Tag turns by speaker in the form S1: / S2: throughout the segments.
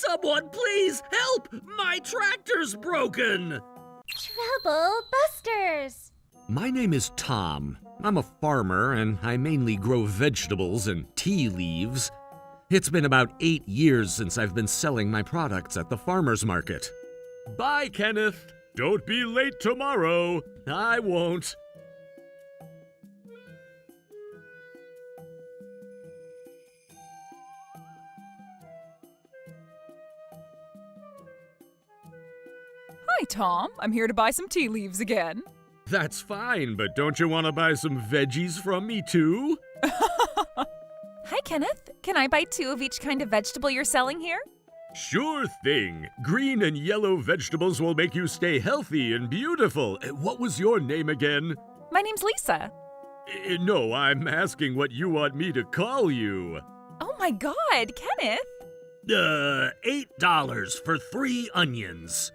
S1: Someone please help! My tractor's broken!
S2: Trouble Busters!
S3: My name is Tom. I'm a farmer, and I mainly grow vegetables and tea leaves. It's been about 8 years since I've been selling my products at the farmer's market. Bye, Kenneth. Don't be late tomorrow. I won't.
S4: Hi, Tom. I'm here to buy some tea leaves again.
S3: That's fine, but don't you want to buy some veggies from me too?
S4: Hi, Kenneth. Can I buy 2 of each kind of vegetable you're selling here?
S3: Sure thing. Green and yellow vegetables will make you stay healthy and beautiful. What was your name again?
S4: My name's Lisa.
S3: No, I'm asking what you want me to call you.
S4: Oh my God, Kenneth!
S1: $8 for 3 onions.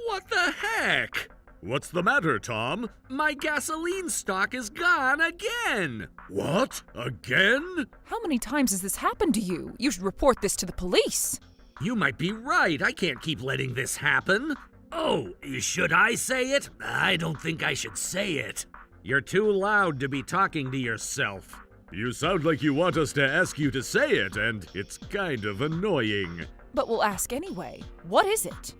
S1: What the heck?
S3: What's the matter, Tom?
S1: My gasoline stock is gone again!
S3: What? Again?
S4: How many times has this happened to you? You should report this to the police.
S1: You might be right. I can't keep letting this happen. Oh, should I say it? I don't think I should say it. You're too loud to be talking to yourself.
S3: You sound like you want us to ask you to say it, and it's kind of annoying.
S4: But we'll ask anyway. What is it?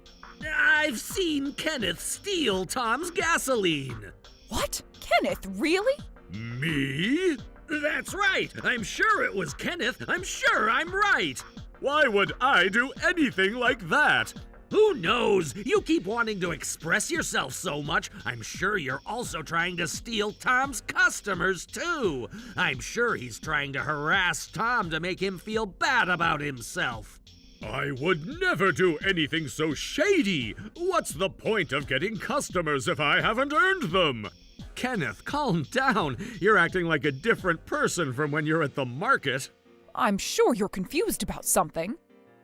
S1: I've seen Kenneth steal Tom's gasoline.
S4: What? Kenneth, really?
S3: Me?
S1: That's right. I'm sure it was Kenneth. I'm sure I'm right.
S3: Why would I do anything like that?
S1: Who knows? You keep wanting to express yourself so much, I'm sure you're also trying to steal Tom's customers, too. I'm sure he's trying to harass Tom to make him feel bad about himself.
S3: I would never do anything so shady. What's the point of getting customers if I haven't earned them? Kenneth, calm down. You're acting like a different person from when you're at the market.
S4: I'm sure you're confused about something.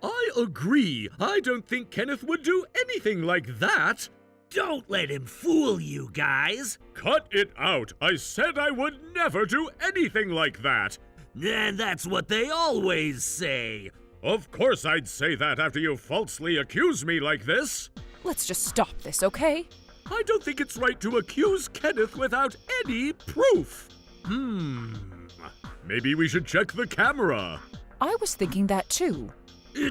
S3: I agree. I don't think Kenneth would do anything like that.
S1: Don't let him fool you, guys.
S3: Cut it out. I said I would never do anything like that.
S1: And that's what they always say.
S3: Of course I'd say that after you falsely accuse me like this.
S4: Let's just stop this, okay?
S3: I don't think it's right to accuse Kenneth without any proof. Maybe we should check the camera.
S4: I was thinking that too.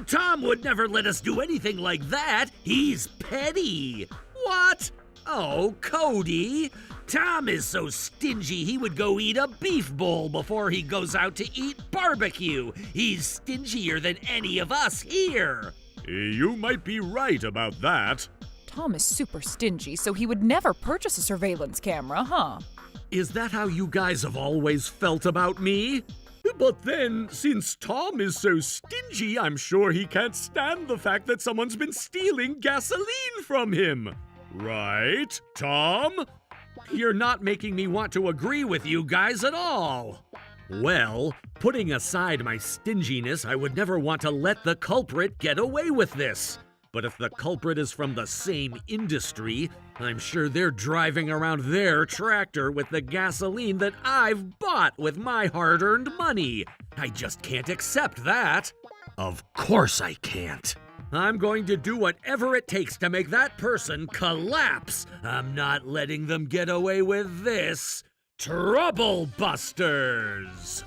S1: Tom would never let us do anything like that. He's petty. What? Oh, Cody. Tom is so stingy he would go eat a beef bowl before he goes out to eat barbecue. He's stingier than any of us here.
S3: You might be right about that.
S4: Tom is super stingy, so he would never purchase a surveillance camera, huh?
S3: Is that how you guys have always felt about me? But then, since Tom is so stingy, I'm sure he can't stand the fact that someone's been stealing gasoline from him. Right, Tom?
S1: You're not making me want to agree with you guys at all.
S3: Well, putting aside my stinginess, I would never want to let the culprit get away with this. But if the culprit is from the same industry, I'm sure they're driving around their tractor with the gasoline that I've bought with my hard-earned money. I just can't accept that. Of course I can't. I'm going to do whatever it takes to make that person collapse. I'm not letting them get away with this. Trouble Busters!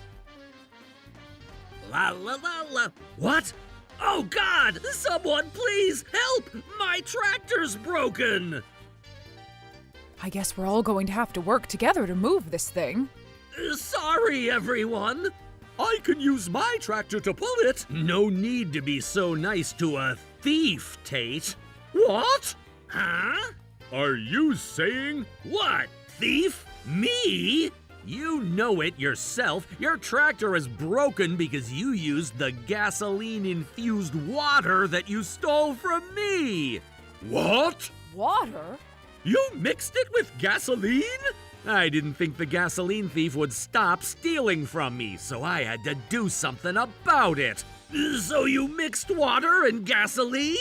S1: La la la la. What? Oh God! Someone please help! My tractor's broken!
S4: I guess we're all going to have to work together to move this thing.
S1: Sorry, everyone.
S3: I can use my tractor to pull it.
S1: No need to be so nice to a thief, Tate.
S3: What?
S1: Huh?
S3: Are you saying?
S1: What? Thief? Me?
S3: You know it yourself. Your tractor is broken because you used the gasoline-infused water that you stole from me. What?
S4: Water?
S3: You mixed it with gasoline? I didn't think the gasoline thief would stop stealing from me, so I had to do something about it.
S1: So you mixed water and gasoline?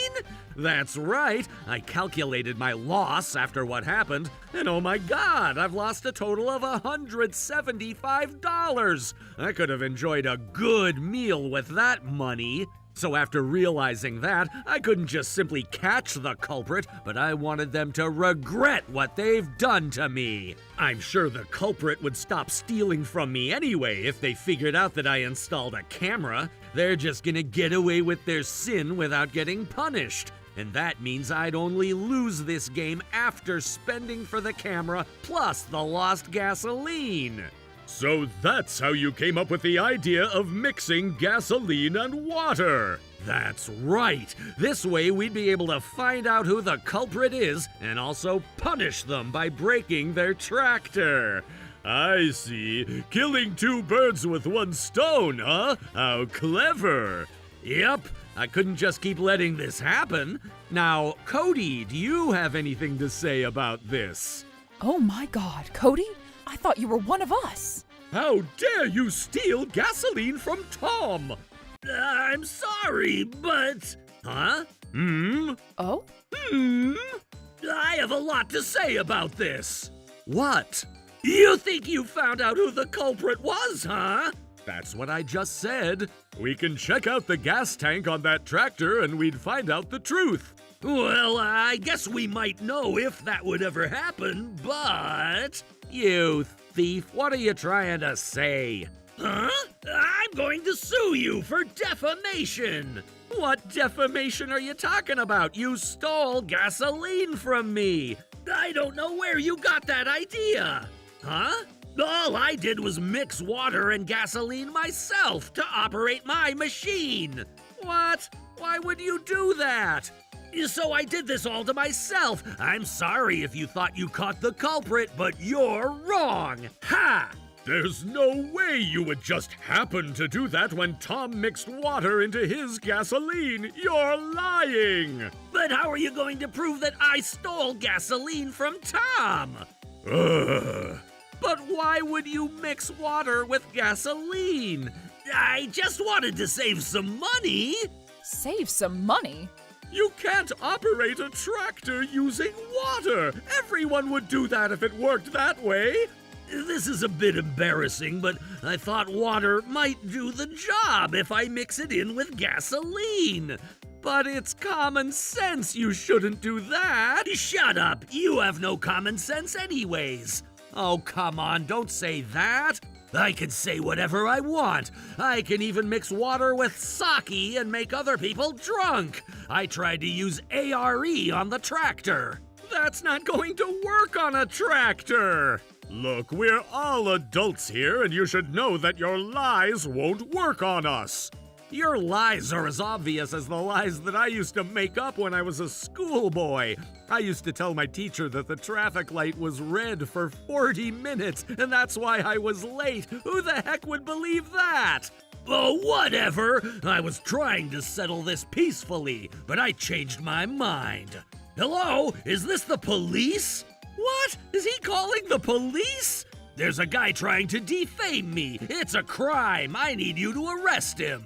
S3: That's right. I calculated my loss after what happened, and oh my god, I've lost a total of $175. I could have enjoyed a good meal with that money. So after realizing that, I couldn't just simply catch the culprit, but I wanted them to regret what they've done to me. I'm sure the culprit would stop stealing from me anyway if they figured out that I installed a camera. They're just gonna get away with their sin without getting punished. And that means I'd only lose this game after spending for the camera plus the lost gasoline. So that's how you came up with the idea of mixing gasoline and water. That's right. This way we'd be able to find out who the culprit is and also punish them by breaking their tractor. I see. Killing two birds with one stone, huh? How clever. Yep, I couldn't just keep letting this happen. Now, Cody, do you have anything to say about this?
S4: Oh my god, Cody? I thought you were one of us.
S3: How dare you steal gasoline from Tom?
S1: I'm sorry, but... Huh?
S4: Oh?
S1: I have a lot to say about this.
S3: What?
S1: You think you found out who the culprit was, huh?
S3: That's what I just said. We can check out the gas tank on that tractor and we'd find out the truth.
S1: Well, I guess we might know if that would ever happen, but...
S3: You thief, what are you trying to say?
S1: Huh? I'm going to sue you for defamation.
S3: What defamation are you talking about? You stole gasoline from me.
S1: I don't know where you got that idea. Huh? All I did was mix water and gasoline myself to operate my machine.
S3: What? Why would you do that?
S1: So I did this all to myself. I'm sorry if you thought you caught the culprit, but you're wrong. Ha!
S3: There's no way you would just happen to do that when Tom mixed water into his gasoline. You're lying!
S1: But how are you going to prove that I stole gasoline from Tom?
S3: Ugh. But why would you mix water with gasoline?
S1: I just wanted to save some money.
S4: Save some money?
S3: You can't operate a tractor using water. Everyone would do that if it worked that way.
S1: This is a bit embarrassing, but I thought water might do the job if I mix it in with gasoline.
S3: But it's common sense. You shouldn't do that.
S1: Shut up. You have no common sense anyways.
S3: Oh, come on. Don't say that.
S1: I can say whatever I want. I can even mix water with sake and make other people drunk. I tried to use ARE on the tractor.
S3: That's not going to work on a tractor. Look, we're all adults here, and you should know that your lies won't work on us. Your lies are as obvious as the lies that I used to make up when I was a schoolboy. I used to tell my teacher that the traffic light was red for 40 minutes, and that's why I was late. Who the heck would believe that?
S1: Oh, whatever. I was trying to settle this peacefully, but I changed my mind. Hello? Is this the police?
S3: What? Is he calling the police?
S1: There's a guy trying to defame me. It's a crime. I need you to arrest him.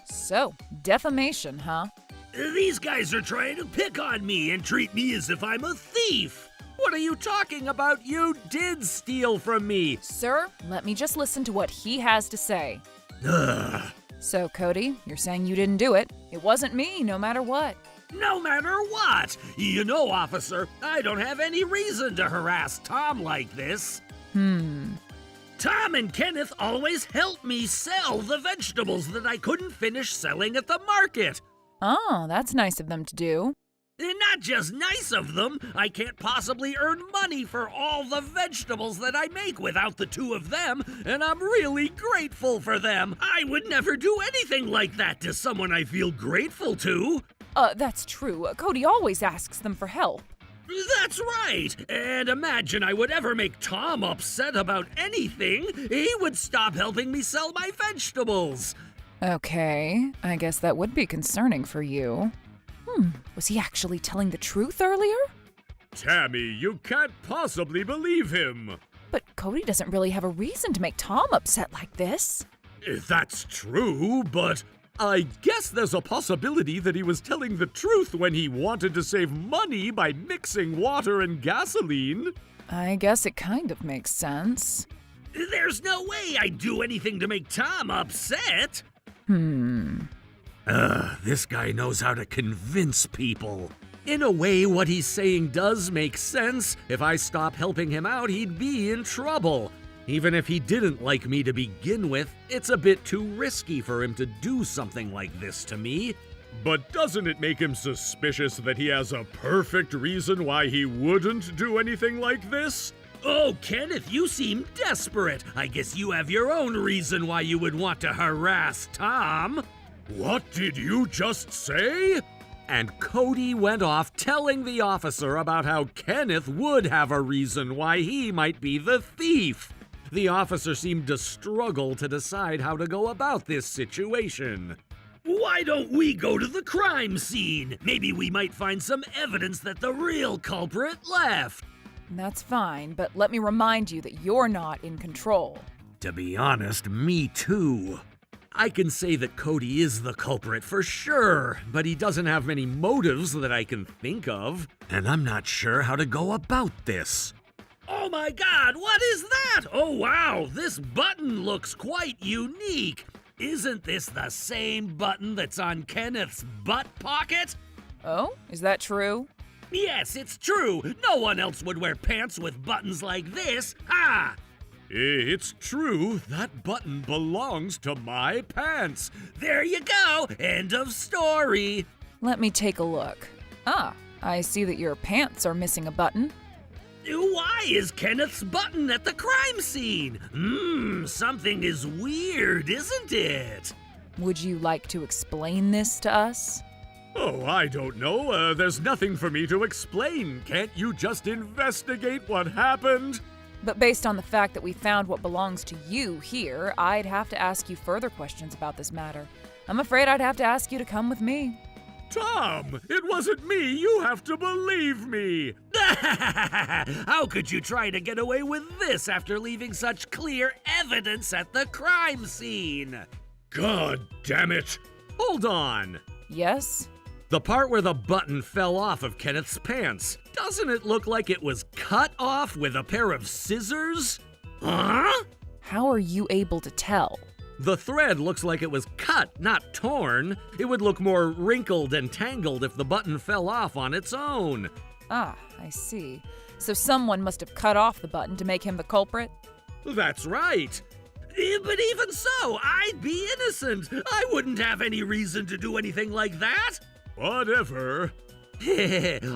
S4: So, defamation, huh?
S1: These guys are trying to pick on me and treat me as if I'm a thief.
S3: What are you talking about? You did steal from me.
S4: Sir, let me just listen to what he has to say.
S1: Ugh.
S4: So, Cody, you're saying you didn't do it. It wasn't me, no matter what.
S1: No matter what. You know, officer, I don't have any reason to harass Tom like this. Tom and Kenneth always help me sell the vegetables that I couldn't finish selling at the market.
S4: Oh, that's nice of them to do.
S1: And not just nice of them, I can't possibly earn money for all the vegetables that I make without the two of them, and I'm really grateful for them. I would never do anything like that to someone I feel grateful to.
S4: That's true. Cody always asks them for help.
S1: That's right. And imagine I would ever make Tom upset about anything. He would stop helping me sell my vegetables.
S4: Okay, I guess that would be concerning for you. Was he actually telling the truth earlier?
S3: Tammy, you can't possibly believe him.
S4: But Cody doesn't really have a reason to make Tom upset like this.
S3: That's true, but I guess there's a possibility that he was telling the truth when he wanted to save money by mixing water and gasoline.
S4: I guess it kind of makes sense.
S1: There's no way I'd do anything to make Tom upset.
S3: This guy knows how to convince people. In a way, what he's saying does make sense. If I stop helping him out, he'd be in trouble. Even if he didn't like me to begin with, it's a bit too risky for him to do something like this to me. But doesn't it make him suspicious that he has a perfect reason why he wouldn't do anything like this?
S1: Oh, Kenneth, you seem desperate. I guess you have your own reason why you would want to harass Tom.
S3: What did you just say? And Cody went off telling the officer about how Kenneth would have a reason why he might be the thief. The officer seemed to struggle to decide how to go about this situation.
S1: Why don't we go to the crime scene? Maybe we might find some evidence that the real culprit left.
S4: That's fine, but let me remind you that you're not in control.
S3: To be honest, me too. I can say that Cody is the culprit for sure, but he doesn't have many motives that I can think of, and I'm not sure how to go about this.
S1: Oh my God, what is that? Oh wow, this button looks quite unique. Isn't this the same button that's on Kenneth's butt pocket?
S4: Oh, is that true?
S1: Yes, it's true. No one else would wear pants with buttons like this. Ha!
S3: It's true, that button belongs to my pants.
S1: There you go. End of story.
S4: Let me take a look. Ah, I see that your pants are missing a button.
S1: Why is Kenneth's button at the crime scene? Something is weird, isn't it?
S4: Would you like to explain this to us?
S3: Oh, I don't know. There's nothing for me to explain. Can't you just investigate what happened?
S4: But based on the fact that we found what belongs to you here, I'd have to ask you further questions about this matter. I'm afraid I'd have to ask you to come with me.
S3: Tom, it wasn't me. You have to believe me.
S1: How could you try to get away with this after leaving such clear evidence at the crime scene?
S3: God damn it. Hold on.
S4: Yes?
S3: The part where the button fell off of Kenneth's pants, doesn't it look like it was cut off with a pair of scissors?
S1: Huh?
S4: How are you able to tell?
S3: The thread looks like it was cut, not torn. It would look more wrinkled and tangled if the button fell off on its own.
S4: Ah, I see. So someone must have cut off the button to make him the culprit?
S3: That's right.
S1: But even so, I'd be innocent. I wouldn't have any reason to do anything like that.
S3: Whatever.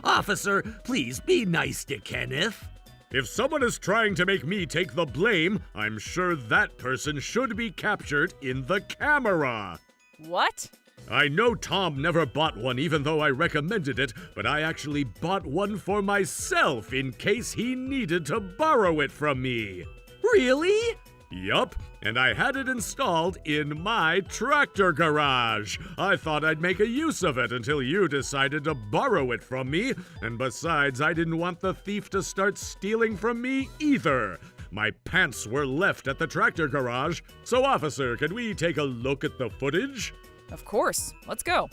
S1: Officer, please be nice to Kenneth.
S3: If someone is trying to make me take the blame, I'm sure that person should be captured in the camera.
S4: What?
S3: I know Tom never bought one even though I recommended it, but I actually bought one for myself in case he needed to borrow it from me.
S1: Really?
S3: Yup, and I had it installed in my tractor garage. I thought I'd make a use of it until you decided to borrow it from me, and besides, I didn't want the thief to start stealing from me either. My pants were left at the tractor garage, so officer, can we take a look at the footage?
S4: Of course. Let's go.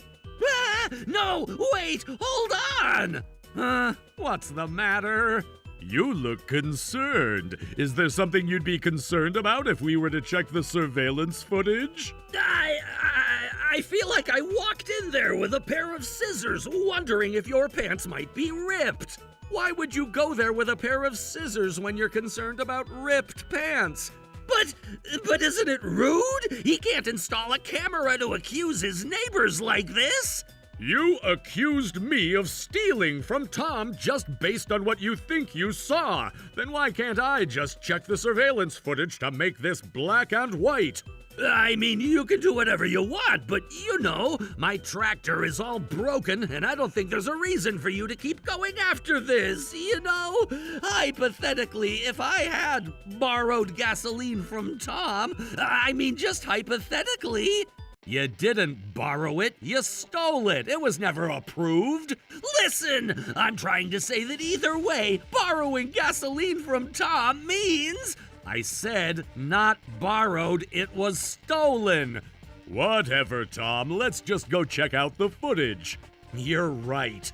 S1: Ah, no, wait, hold on.
S3: What's the matter? You look concerned. Is there something you'd be concerned about if we were to check the surveillance footage?
S1: I feel like I walked in there with a pair of scissors, wondering if your pants might be ripped.
S3: Why would you go there with a pair of scissors when you're concerned about ripped pants?
S1: But isn't it rude? He can't install a camera to accuse his neighbors like this.
S3: You accused me of stealing from Tom just based on what you think you saw. Then why can't I just check the surveillance footage to make this black and white?
S1: I mean, you can do whatever you want, but you know, my tractor is all broken, and I don't think there's a reason for you to keep going after this, you know? Hypothetically, if I had borrowed gasoline from Tom, I mean, just hypothetically.
S3: You didn't borrow it, you stole it. It was never approved.
S1: Listen, I'm trying to say that either way, borrowing gasoline from Tom means...
S3: I said not borrowed, it was stolen. Whatever, Tom. Let's just go check out the footage.
S1: You're right.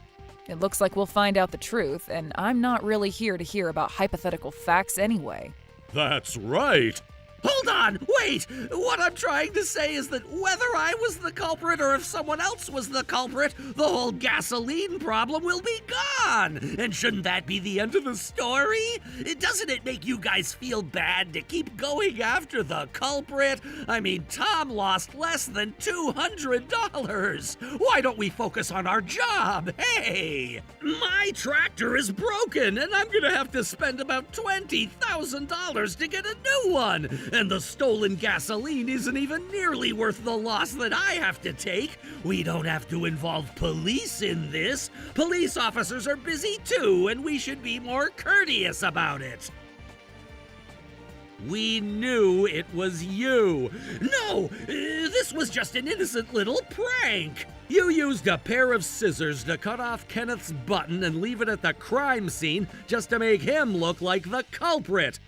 S4: It looks like we'll find out the truth, and I'm not really here to hear about hypothetical facts anyway.
S3: That's right.
S1: Hold on, wait! What I'm trying to say is that whether I was the culprit or if someone else was the culprit, the whole gasoline problem will be gone! And shouldn't that be the end of the story? Doesn't it make you guys feel bad to keep going after the culprit? I mean, Tom lost less than $200. Why don't we focus on our job? Hey! My tractor is broken, and I'm gonna have to spend about $20,000 to get a new one! And the stolen gasoline isn't even nearly worth the loss that I have to take. We don't have to involve police in this. Police officers are busy too, and we should be more courteous about it.
S3: We knew it was you.
S1: No, this was just an innocent little prank.
S3: You used a pair of scissors to cut off Kenneth's button and leave it at the crime scene just to make him look like the culprit.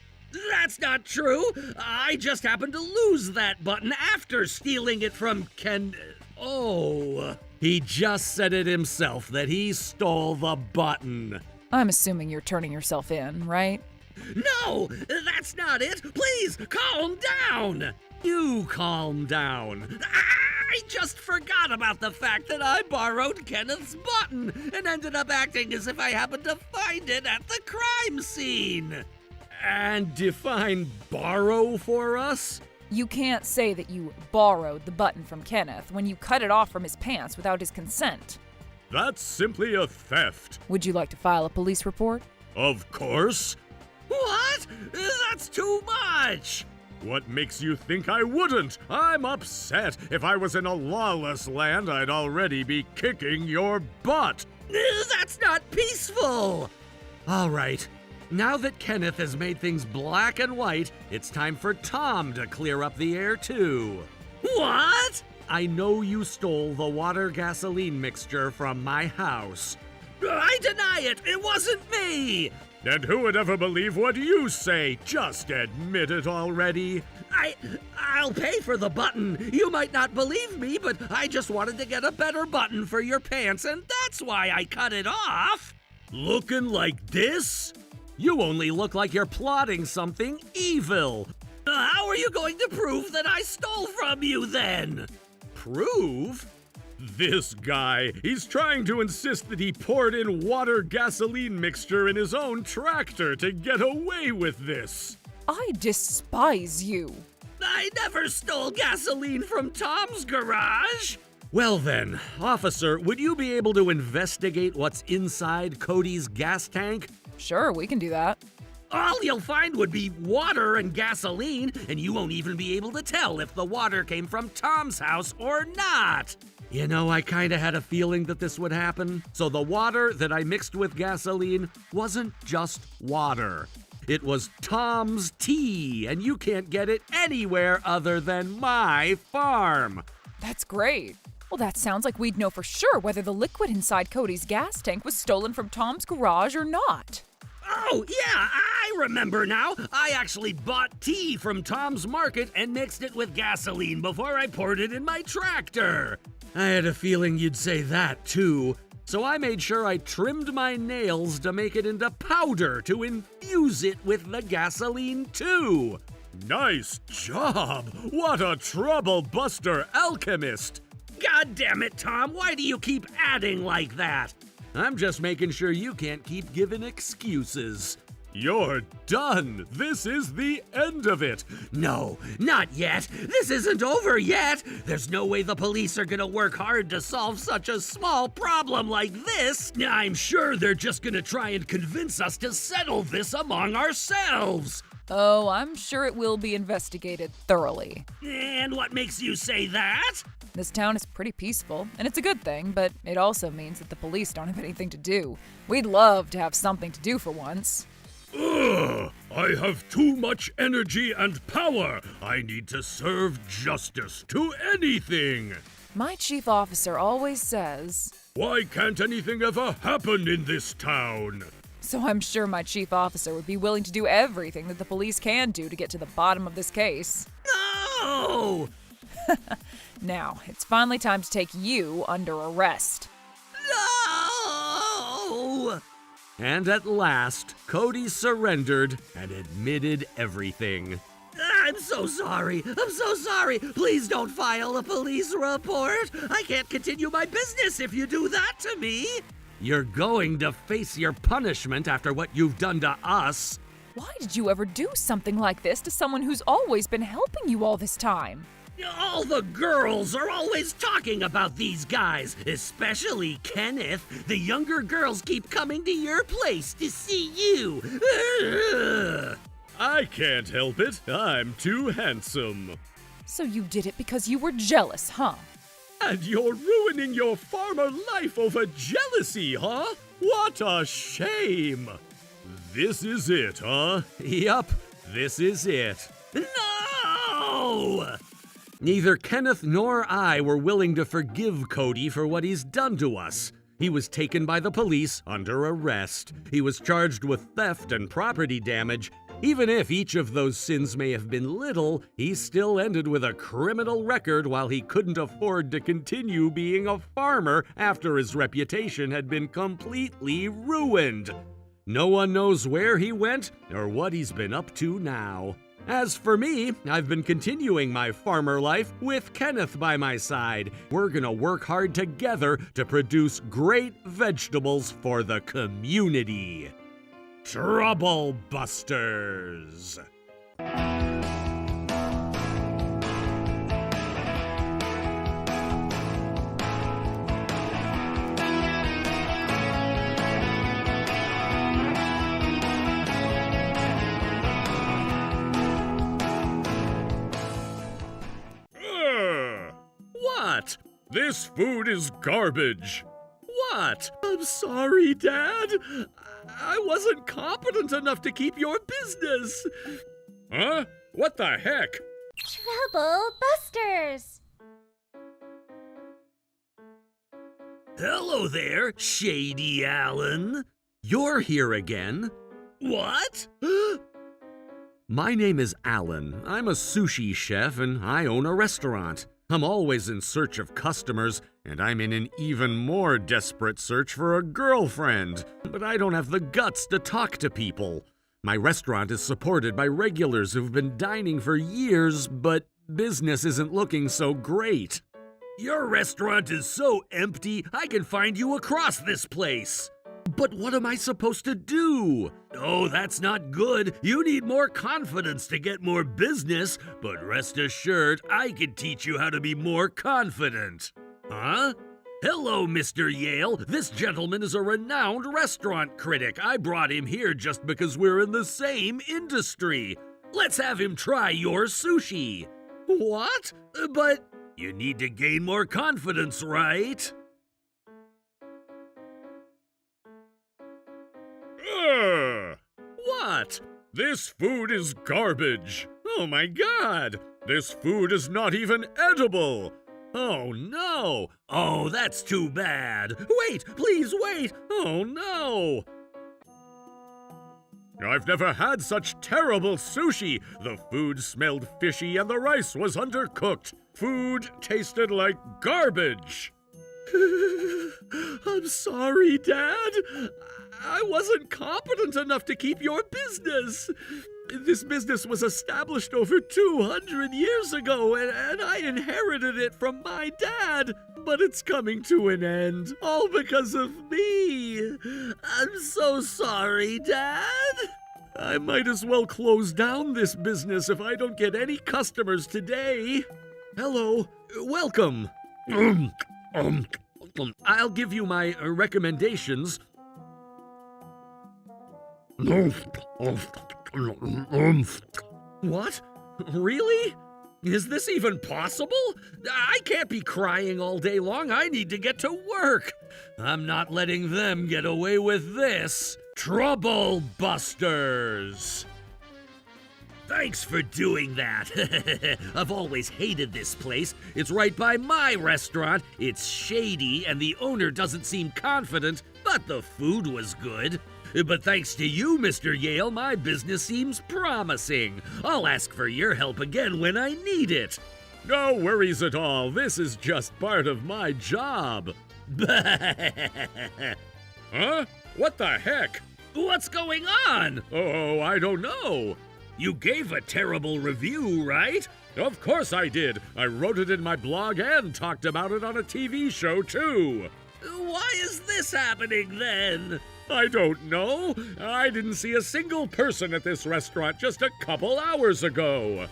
S1: That's not true. I just happened to lose that button after stealing it from Ken. Oh.
S3: He just said it himself that he stole the button.
S4: I'm assuming you're turning yourself in, right?
S1: No, that's not it. Please, calm down.
S3: You calm down.
S1: I just forgot about the fact that I borrowed Kenneth's button and ended up acting as if I happened to find it at the crime scene.
S3: And define borrow for us?
S4: You can't say that you borrowed the button from Kenneth when you cut it off from his pants without his consent.
S3: That's simply a theft.
S4: Would you like to file a police report?
S3: Of course.
S1: What? That's too much.
S3: What makes you think I wouldn't? I'm upset. If I was in a lawless land, I'd already be kicking your butt.
S1: That's not peaceful.
S3: All right. Now that Kenneth has made things black and white, it's time for Tom to clear up the air, too.
S1: What?
S3: I know you stole the water-gasoline mixture from my house.
S1: I deny it. It wasn't me.
S3: And who would ever believe what you say? Just admit it already.
S1: I'll pay for the button. You might not believe me, but I just wanted to get a better button for your pants, and that's why I cut it off.
S3: Looking like this? You only look like you're plotting something evil.
S1: How are you going to prove that I stole from you then?
S3: Prove? This guy, he's trying to insist that he poured in water-gasoline mixture in his own tractor to get away with this.
S4: I despise you.
S1: I never stole gasoline from Tom's garage.
S3: Well then, officer, would you be able to investigate what's inside Cody's gas tank?
S4: Sure, we can do that.
S1: All you'll find would be water and gasoline, and you won't even be able to tell if the water came from Tom's house or not.
S3: You know, I kinda had a feeling that this would happen. So the water that I mixed with gasoline wasn't just water. It was Tom's tea, and you can't get it anywhere other than my farm.
S4: That's great. Well, that sounds like we'd know for sure whether the liquid inside Cody's gas tank was stolen from Tom's garage or not.
S1: Oh, yeah, I remember now. I actually bought tea from Tom's Market and mixed it with gasoline before I poured it in my tractor.
S3: I had a feeling you'd say that, too. So I made sure I trimmed my nails to make it into powder to infuse it with the gasoline, too. Nice job! What a trouble-buster alchemist!
S1: God damn it, Tom, why do you keep adding like that?
S3: I'm just making sure you can't keep giving excuses. You're done! This is the end of it!
S1: No, not yet. This isn't over yet. There's no way the police are gonna work hard to solve such a small problem like this. I'm sure they're just gonna try and convince us to settle this among ourselves.
S4: Oh, I'm sure it will be investigated thoroughly.
S1: And what makes you say that?
S4: This town is pretty peaceful, and it's a good thing, but it also means that the police don't have anything to do. We'd love to have something to do for once.
S3: Ugh! I have too much energy and power! I need to serve justice to anything!
S4: My chief officer always says,
S3: Why can't anything ever happen in this town?
S4: so I'm sure my chief officer would be willing to do everything that the police can do to get to the bottom of this case.
S1: No!
S4: Now, it's finally time to take you under arrest.
S1: No!
S3: And at last, Cody surrendered and admitted everything.
S1: I'm so sorry. I'm so sorry. Please don't file a police report. I can't continue my business if you do that to me.
S3: You're going to face your punishment after what you've done to us.
S4: Why did you ever do something like this to someone who's always been helping you all this time?
S1: All the girls are always talking about these guys, especially Kenneth. The younger girls keep coming to your place to see you. Ugh.
S3: I can't help it. I'm too handsome.
S4: So you did it because you were jealous, huh?
S3: And you're ruining your farmer life over jealousy, huh? What a shame! This is it, huh? Yup, this is it.
S1: No!
S3: Neither Kenneth nor I were willing to forgive Cody for what he's done to us. He was taken by the police under arrest. He was charged with theft and property damage. Even if each of those sins may have been little, he still ended with a criminal record while he couldn't afford to continue being a farmer after his reputation had been completely ruined. No one knows where he went or what he's been up to now. As for me, I've been continuing my farmer life with Kenneth by my side. We're gonna work hard together to produce great vegetables for the community. Trouble Busters! What? This food is garbage. What? I'm sorry, Dad. I wasn't competent enough to keep your business. Huh? What the heck?
S2: Trouble Busters!
S1: Hello there, Shady Allen.
S3: You're here again.
S1: What?
S3: My name is Alan. I'm a sushi chef and I own a restaurant. I'm always in search of customers, and I'm in an even more desperate search for a girlfriend. But I don't have the guts to talk to people. My restaurant is supported by regulars who've been dining for years, but business isn't looking so great.
S1: Your restaurant is so empty, I can find you across this place.
S3: But what am I supposed to do?
S1: Oh, that's not good. You need more confidence to get more business, but rest assured, I can teach you how to be more confident. Huh? Hello, Mr. Yale. This gentleman is a renowned restaurant critic. I brought him here just because we're in the same industry. Let's have him try your sushi. What? But you need to gain more confidence, right?
S3: What? This food is garbage. Oh my God! This food is not even edible. Oh no!
S1: Oh, that's too bad. Wait, please wait.
S3: Oh no! I've never had such terrible sushi. The food smelled fishy and the rice was undercooked. Food tasted like garbage. I'm sorry, Dad. I wasn't competent enough to keep your business. This business was established over 200 years ago, and I inherited it from my dad. But it's coming to an end, all because of me. I'm so sorry, Dad. I might as well close down this business if I don't get any customers today. Hello, welcome. I'll give you my recommendations. What? Really? Is this even possible? I can't be crying all day long. I need to get to work. I'm not letting them get away with this. Trouble Busters!
S1: Thanks for doing that. I've always hated this place. It's right by my restaurant. It's shady, and the owner doesn't seem confident, but the food was good. But thanks to you, Mr. Yale, my business seems promising. I'll ask for your help again when I need it.
S3: No worries at all. This is just part of my job. Huh? What the heck?
S1: What's going on?
S3: Oh, I don't know.
S1: You gave a terrible review, right?
S3: Of course I did. I wrote it in my blog and talked about it on a TV show, too.
S1: Why is this happening then?
S3: I don't know. I didn't see a single person at this restaurant just a couple hours ago.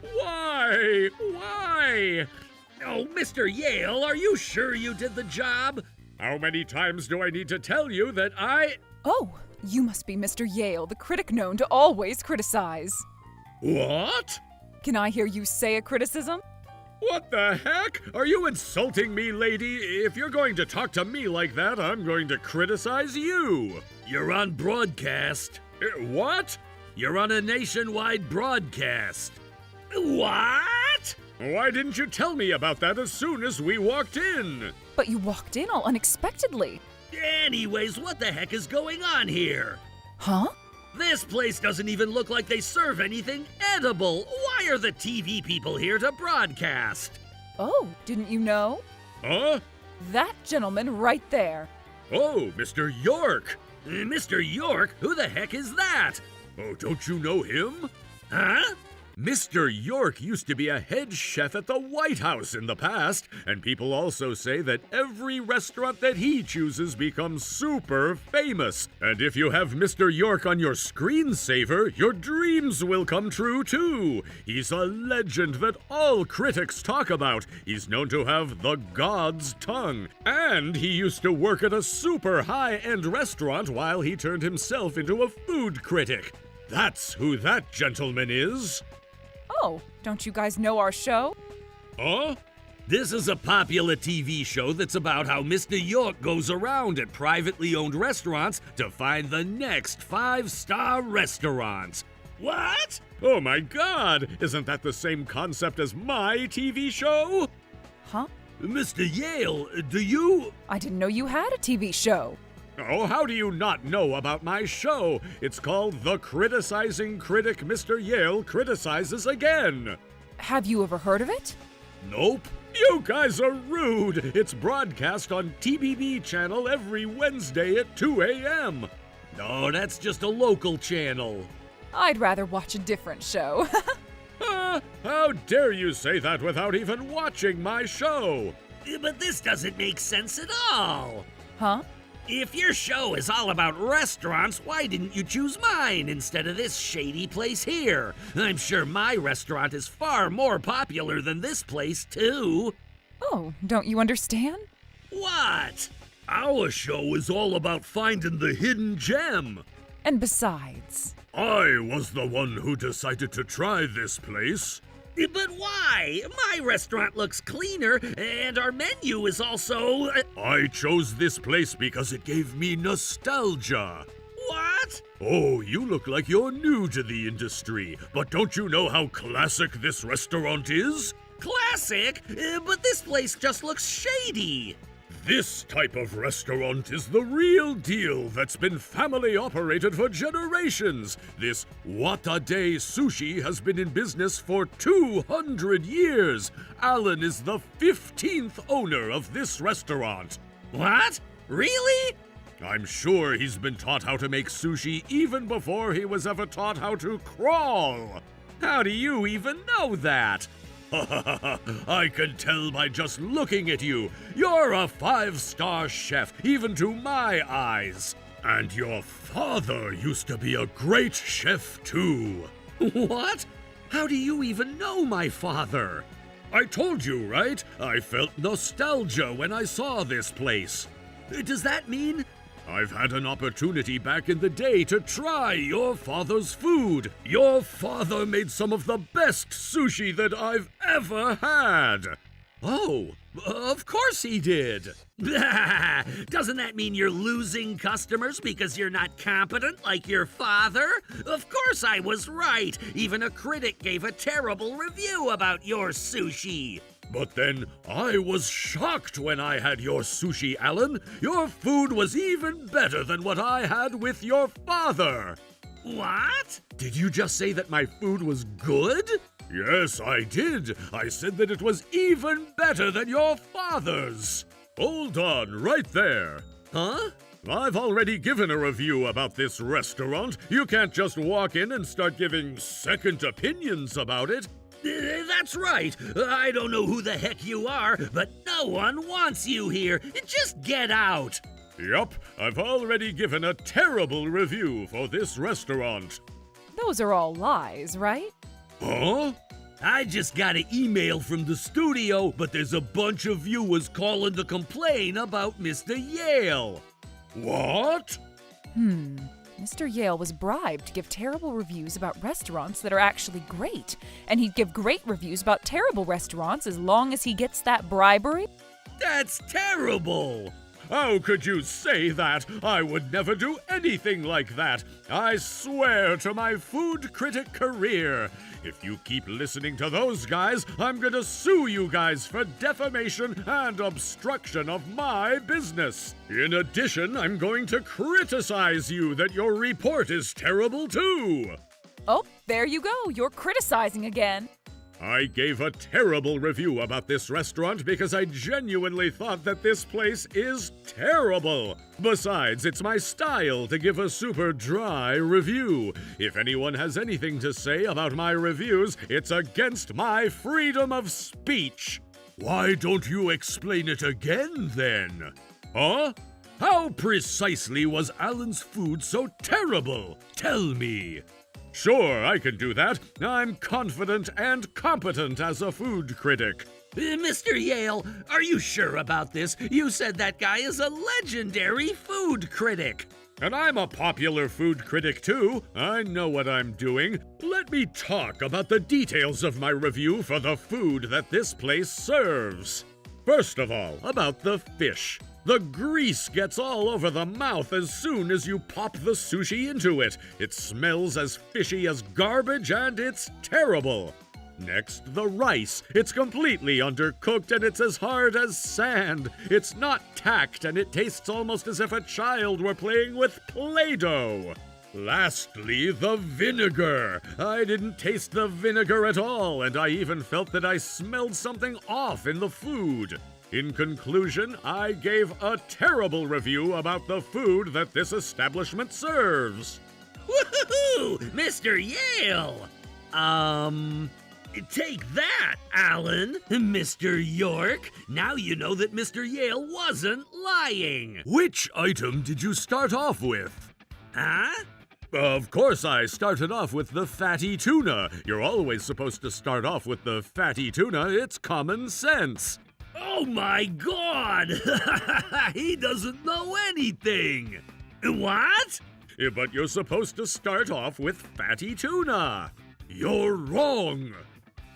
S3: Why? Why?
S1: Oh, Mr. Yale, are you sure you did the job?
S3: How many times do I need to tell you that I...
S4: Oh, you must be Mr. Yale, the critic known to always criticize.
S3: What?
S4: Can I hear you say a criticism?
S3: What the heck? Are you insulting me, lady? If you're going to talk to me like that, I'm going to criticize you.
S1: You're on broadcast.
S3: What?
S1: You're on a nationwide broadcast. What?
S3: Why didn't you tell me about that as soon as we walked in?
S4: But you walked in all unexpectedly.
S1: Anyways, what the heck is going on here?
S4: Huh?
S1: This place doesn't even look like they serve anything edible. Why are the TV people here to broadcast?
S4: Oh, didn't you know?
S3: Huh?
S4: That gentleman right there.
S3: Oh, Mr. York.
S1: Mr. York? Who the heck is that?
S3: Oh, don't you know him?
S1: Huh?
S3: Mr. York used to be a head chef at the White House in the past, and people also say that every restaurant that he chooses becomes super famous. And if you have Mr. York on your screensaver, your dreams will come true too. He's a legend that all critics talk about. He's known to have the God's tongue. And he used to work at a super high-end restaurant while he turned himself into a food critic. That's who that gentleman is.
S4: Oh, don't you guys know our show?
S3: Huh?
S1: This is a popular TV show that's about how Mr. York goes around at privately owned restaurants to find the next 5-star restaurant. What?
S3: Oh my God! Isn't that the same concept as my TV show?
S4: Huh?
S1: Mr. Yale, do you...
S4: I didn't know you had a TV show.
S3: Oh, how do you not know about my show? It's called The Criticizing Critic Mr. Yale Criticizes Again.
S4: Have you ever heard of it?
S1: Nope.
S3: You guys are rude. It's broadcast on TBB channel every Wednesday at 2 a.m.
S1: No, that's just a local channel.
S4: I'd rather watch a different show.
S3: How dare you say that without even watching my show?
S1: But this doesn't make sense at all.
S4: Huh?
S1: If your show is all about restaurants, why didn't you choose mine instead of this shady place here? I'm sure my restaurant is far more popular than this place, too.
S4: Oh, don't you understand?
S1: What? Our show is all about finding the hidden gem.
S4: And besides,
S3: I was the one who decided to try this place.
S1: But why? My restaurant looks cleaner, and our menu is also...
S3: I chose this place because it gave me nostalgia.
S1: What?
S3: Oh, you look like you're new to the industry, but don't you know how classic this restaurant is?
S1: Classic? But this place just looks shady.
S3: This type of restaurant is the real deal that's been family operated for generations. This Wata-Day Sushi has been in business for 200 years. Alan is the 15th owner of this restaurant.
S1: What? Really?
S3: I'm sure he's been taught how to make sushi even before he was ever taught how to crawl.
S1: How do you even know that?
S3: I can tell by just looking at you. You're a 5-star chef, even to my eyes. And your father used to be a great chef, too.
S1: What? How do you even know my father?
S3: I told you, right? I felt nostalgia when I saw this place.
S1: Does that mean...
S3: I've had an opportunity back in the day to try your father's food. Your father made some of the best sushi that I've ever had.
S1: Oh, of course he did. Doesn't that mean you're losing customers because you're not competent like your father? Of course I was right. Even a critic gave a terrible review about your sushi.
S3: But then I was shocked when I had your sushi, Alan. Your food was even better than what I had with your father.
S1: What?
S3: Did you just say that my food was good? Yes, I did. I said that it was even better than your father's. Hold on, right there. Huh? I've already given a review about this restaurant. You can't just walk in and start giving second opinions about it.
S1: That's right. I don't know who the heck you are, but no one wants you here. Just get out.
S3: Yup, I've already given a terrible review for this restaurant.
S4: Those are all lies, right?
S3: Huh?
S1: I just got an email from the studio, but there's a bunch of viewers calling to complain about Mr. Yale.
S3: What?
S4: Mr. Yale was bribed to give terrible reviews about restaurants that are actually great, and he'd give great reviews about terrible restaurants as long as he gets that bribery?
S1: That's terrible.
S3: How could you say that? I would never do anything like that. I swear to my food critic career. If you keep listening to those guys, I'm gonna sue you guys for defamation and obstruction of my business. In addition, I'm going to criticize you that your report is terrible too.
S4: Oh, there you go. You're criticizing again.
S3: I gave a terrible review about this restaurant because I genuinely thought that this place is terrible. Besides, it's my style to give a super dry review. If anyone has anything to say about my reviews, it's against my freedom of speech. Why don't you explain it again, then? Huh? How precisely was Alan's food so terrible? Tell me. Sure, I can do that. I'm confident and competent as a food critic.
S1: Mr. Yale, are you sure about this? You said that guy is a legendary food critic.
S3: And I'm a popular food critic too. I know what I'm doing. Let me talk about the details of my review for the food that this place serves. First of all, about the fish. The grease gets all over the mouth as soon as you pop the sushi into it. It smells as fishy as garbage and it's terrible. Next, the rice. It's completely undercooked and it's as hard as sand. It's not tacked and it tastes almost as if a child were playing with Play-Doh. Lastly, the vinegar. I didn't taste the vinegar at all, and I even felt that I smelled something off in the food. In conclusion, I gave a terrible review about the food that this establishment serves.
S1: Woohoo! Mr. Yale! Take that, Alan. Mr. York. Now you know that Mr. Yale wasn't lying.
S3: Which item did you start off with?
S1: Huh?
S3: Of course I started off with the fatty tuna. You're always supposed to start off with the fatty tuna. It's common sense.
S1: Oh my God! He doesn't know anything! What?
S3: But you're supposed to start off with fatty tuna. You're wrong.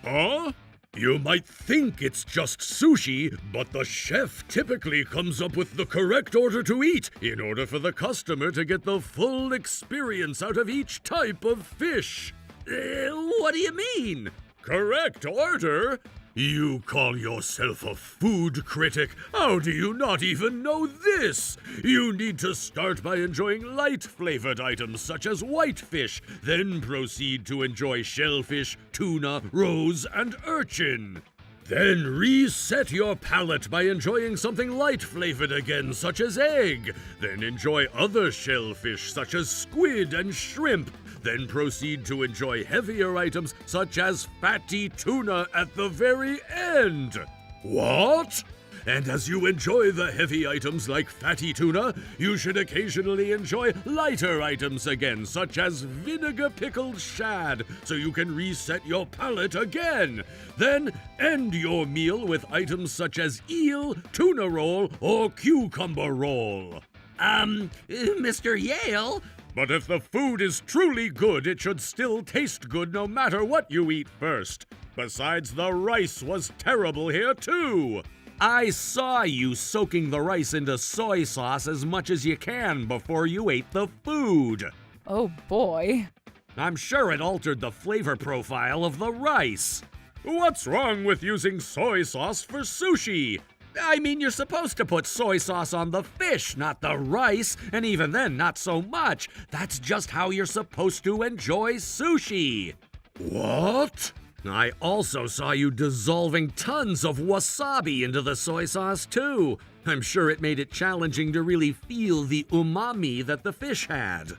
S3: Huh? You might think it's just sushi, but the chef typically comes up with the correct order to eat in order for the customer to get the full experience out of each type of fish.
S1: What do you mean?
S3: Correct order? You call yourself a food critic? How do you not even know this? You need to start by enjoying light-flavored items such as whitefish, then proceed to enjoy shellfish, tuna, rose, and urchin. Then reset your palate by enjoying something light-flavored again, such as egg. Then enjoy other shellfish such as squid and shrimp. Then proceed to enjoy heavier items such as fatty tuna at the very end. What? And as you enjoy the heavy items like fatty tuna, you should occasionally enjoy lighter items again, such as vinegar pickled shad, so you can reset your palate again. Then end your meal with items such as eel, tuna roll, or cucumber roll.
S1: Mr. Yale?
S3: But if the food is truly good, it should still taste good no matter what you eat first. Besides, the rice was terrible here too.
S1: I saw you soaking the rice into soy sauce as much as you can before you ate the food.
S4: Oh boy.
S1: I'm sure it altered the flavor profile of the rice.
S3: What's wrong with using soy sauce for sushi? I mean, you're supposed to put soy sauce on the fish, not the rice, and even then, not so much. That's just how you're supposed to enjoy sushi. What? I also saw you dissolving tons of wasabi into the soy sauce, too. I'm sure it made it challenging to really feel the umami that the fish had.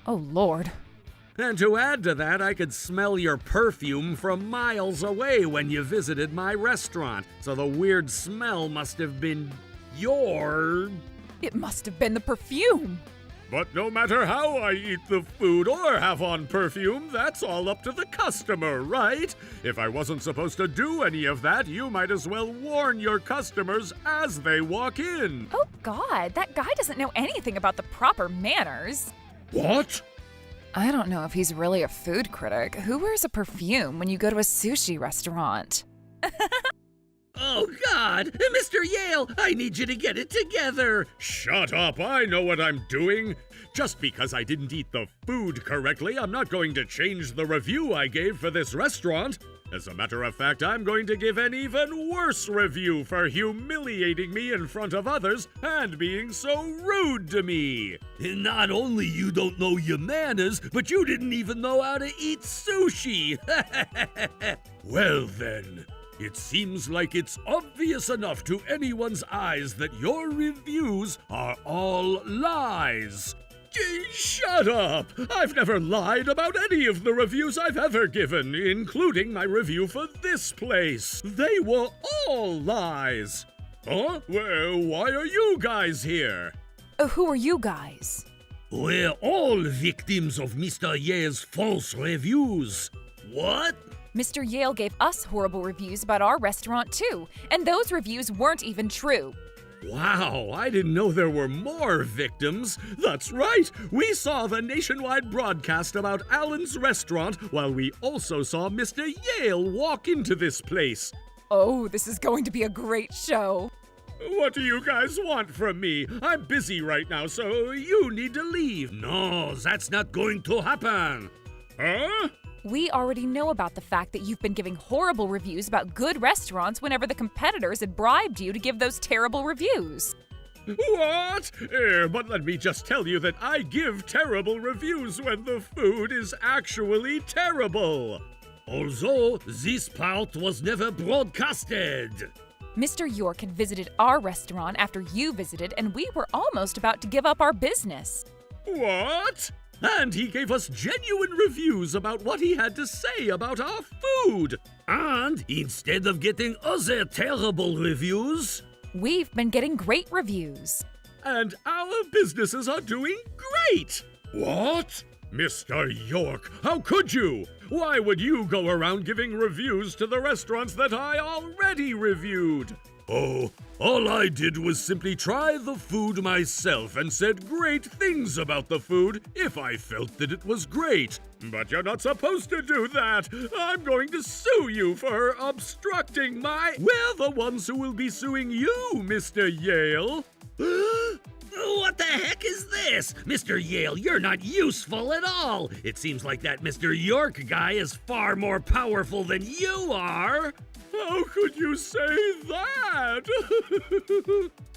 S4: Oh, Lord.
S3: And to add to that, I could smell your perfume from miles away when you visited my restaurant, so the weird smell must have been your...
S4: It must have been the perfume.
S3: But no matter how I eat the food or have on perfume, that's all up to the customer, right? If I wasn't supposed to do any of that, you might as well warn your customers as they walk in.
S4: Oh, God, that guy doesn't know anything about the proper manners.
S3: What?
S4: I don't know if he's really a food critic. Who wears a perfume when you go to a sushi restaurant?
S1: Oh, God! Mr. Yale, I need you to get it together!
S3: Shut up, I know what I'm doing. Just because I didn't eat the food correctly, I'm not going to change the review I gave for this restaurant. As a matter of fact, I'm going to give an even worse review for humiliating me in front of others and being so rude to me.
S1: And not only you don't know your manners, but you didn't even know how to eat sushi!
S3: Well then, it seems like it's obvious enough to anyone's eyes that your reviews are all lies. Shut up! I've never lied about any of the reviews I've ever given, including my review for this place. They were all lies. Huh? Well, why are you guys here?
S4: Who are you guys?
S1: We're all victims of Mr. Ye's false reviews. What?
S4: Mr. Yale gave us horrible reviews about our restaurant, too, and those reviews weren't even true.
S3: Wow, I didn't know there were more victims. That's right, we saw the nationwide broadcast about Alan's restaurant while we also saw Mr. Yale walk into this place.
S4: Oh, this is going to be a great show.
S3: What do you guys want from me? I'm busy right now, so you need to leave.
S1: No, that's not going to happen.
S3: Huh?
S4: We already know about the fact that you've been giving horrible reviews about good restaurants whenever the competitors had bribed you to give those terrible reviews.
S3: What? But let me just tell you that I give terrible reviews when the food is actually terrible.
S1: Although this part was never broadcasted.
S4: Mr. York had visited our restaurant after you visited, and we were almost about to give up our business.
S3: What? And he gave us genuine reviews about what he had to say about our food.
S1: And instead of getting other terrible reviews,
S4: we've been getting great reviews.
S3: And our businesses are doing great. What? Mr. York, how could you? Why would you go around giving reviews to the restaurants that I already reviewed?
S1: Oh, all I did was simply try the food myself and said great things about the food if I felt that it was great.
S3: But you're not supposed to do that. I'm going to sue you for obstructing my... We're the ones who will be suing you, Mr. Yale.
S1: What the heck is this? Mr. Yale, you're not useful at all. It seems like that Mr. York guy is far more powerful than you are.
S3: How could you say that?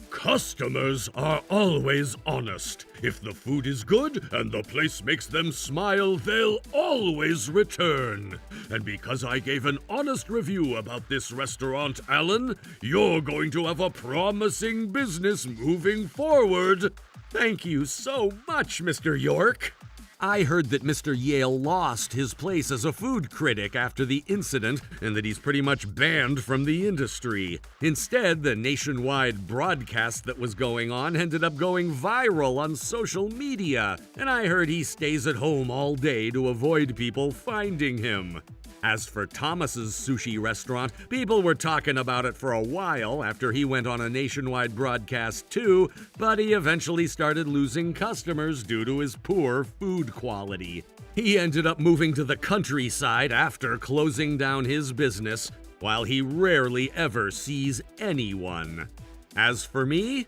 S3: Customers are always honest. If the food is good and the place makes them smile, they'll always return. And because I gave an honest review about this restaurant, Alan, you're going to have a promising business moving forward. Thank you so much, Mr. York. I heard that Mr. Yale lost his place as a food critic after the incident and that he's pretty much banned from the industry. Instead, the nationwide broadcast that was going on ended up going viral on social media, and I heard he stays at home all day to avoid people finding him. As for Thomas's sushi restaurant, people were talking about it for a while after he went on a nationwide broadcast too, but he eventually started losing customers due to his poor food quality. He ended up moving to the countryside after closing down his business, while he rarely ever sees anyone. As for me,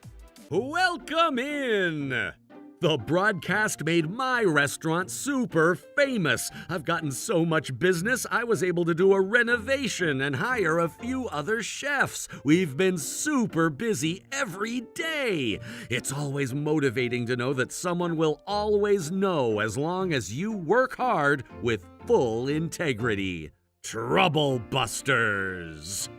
S3: welcome in! The broadcast made my restaurant super famous. I've gotten so much business, I was able to do a renovation and hire a few other chefs. We've been super busy every day. It's always motivating to know that someone will always know as long as you work hard with full integrity. Trouble Busters!